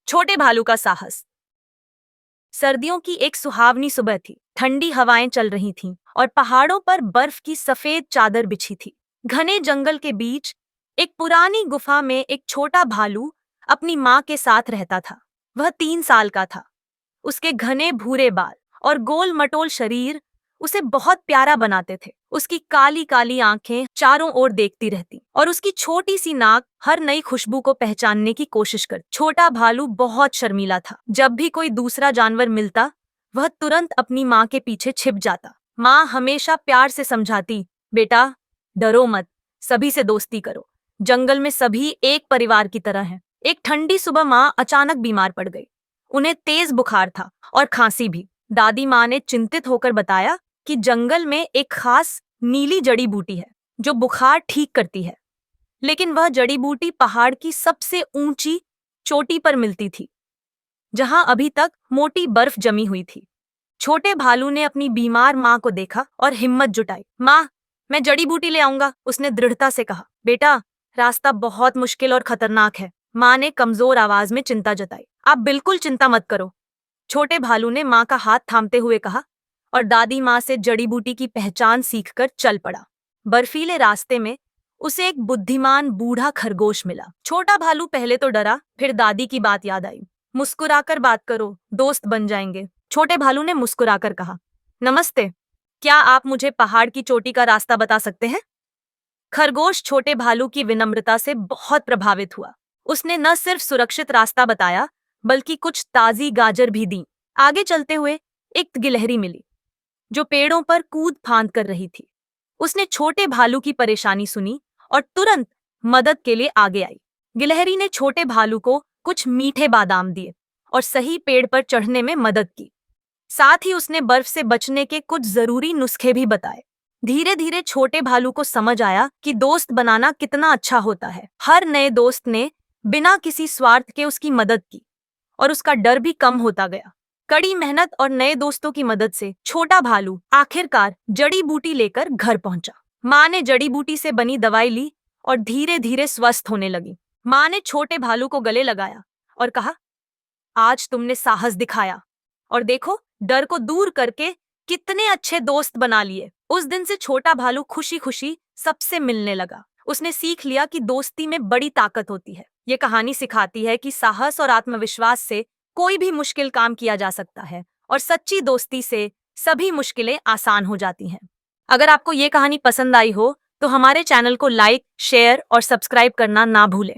छोटे भालू का साहस। सर्दियों की एक सुहावनी सुबह थी। ठंडी हवाएं चल रही थीं और पहाड़ों पर बर्फ की सफेद चादर बिछी थी। घने जंगल के बीच एक पुरानी गुफा में एक छोटा भालू अपनी माँ के साथ रहता था। वह 3 साल का था। उसके घने भूरे बाल और गोल मटोल शरीर उसे बहुत प्यारा बनाते थे। उसकी काली काली आंखें चारों ओर देखती रहती और उसकी छोटी सी नाक हर नई खुशबू को पहचानने की कोशिश कर। छोटा भालू बहुत शर्मीला था। जब भी कोई दूसरा जानवर मिलता, वह तुरंत अपनी माँ के पीछे छिप जाता। माँ हमेशा प्यार से समझाती, बेटा डरो मत, सभी से दोस्ती करो, जंगल में सभी एक परिवार की तरह हैं। एक ठंडी सुबह माँ अचानक बीमार पड़ गई। उन्हें तेज बुखार था और खांसी भी। दादी माँ ने चिंतित होकर बताया कि जंगल में एक खास नीली जड़ी बूटी है जो बुखार ठीक करती है। लेकिन वह जड़ी बूटी पहाड़ की सबसे ऊंची चोटी पर मिलती थी, जहां अभी तक मोटी बर्फ जमी हुई थी। छोटे भालू ने अपनी बीमार माँ को देखा और हिम्मत जुटाई। माँ, मैं जड़ी बूटी ले आऊंगा, उसने दृढ़ता से कहा। बेटा, रास्ता बहुत मुश्किल और खतरनाक है, माँ ने कमजोर आवाज में चिंता जताई। आप बिल्कुल चिंता मत करो, छोटे भालू ने माँ का हाथ थामते हुए कहा और दादी माँ से जड़ी बूटी की पहचान सीखकर चल पड़ा। बर्फीले रास्ते में उसे एक बुद्धिमान बूढ़ा खरगोश मिला। छोटा भालू पहले तो डरा, फिर दादी की बात याद आई। मुस्कुराकर बात करो, दोस्त बन जाएंगे, छोटे भालू ने मुस्कुराकर कहा। नमस्ते, क्या आप मुझे पहाड़ की चोटी का रास्ता बता सकते हैं? खरगोश छोटे भालू की विनम्रता से बहुत प्रभावित हुआ। उसने न सिर्फ सुरक्षित रास्ता बताया, बल्कि कुछ ताजी गाजर भी दी। आगे चलते हुए एक गिलहरी मिली जो पेड़ों पर कूद फांद कर रही थी। उसने छोटे भालू की परेशानी सुनी और तुरंत मदद के लिए आगे आई। गिलहरी ने छोटे भालू को कुछ मीठे बादाम दिए और सही पेड़ पर चढ़ने में मदद की। साथ ही उसने बर्फ से बचने के कुछ जरूरी नुस्खे भी बताए। धीरे धीरे छोटे भालू को समझ आया कि दोस्त बनाना कितना अच्छा होता है। हर नए दोस्त ने बिना किसी स्वार्थ के उसकी मदद की और उसका डर भी कम होता गया। कड़ी मेहनत और नए दोस्तों की मदद से छोटा भालू आखिरकार जड़ी बूटी लेकर घर पहुंचा। माँ ने जड़ी बूटी से बनी दवाई ली और धीरे धीरे स्वस्थ होने लगी। माँ ने छोटे भालू को गले लगाया और कहा, आज तुमने साहस दिखाया और देखो, डर को दूर करके कितने अच्छे दोस्त बना लिए। उस दिन से छोटा भालू खुशी खुशी सबसे मिलने लगा। उसने सीख लिया कि दोस्ती में बड़ी ताकत होती है। ये कहानी सिखाती है कि साहस और आत्मविश्वास से कोई भी मुश्किल काम किया जा सकता है और सच्ची दोस्ती से सभी मुश्किलें आसान हो जाती हैं। अगर आपको ये कहानी पसंद आई हो तो हमारे चैनल को लाइक, शेयर और सब्सक्राइब करना ना भूलें।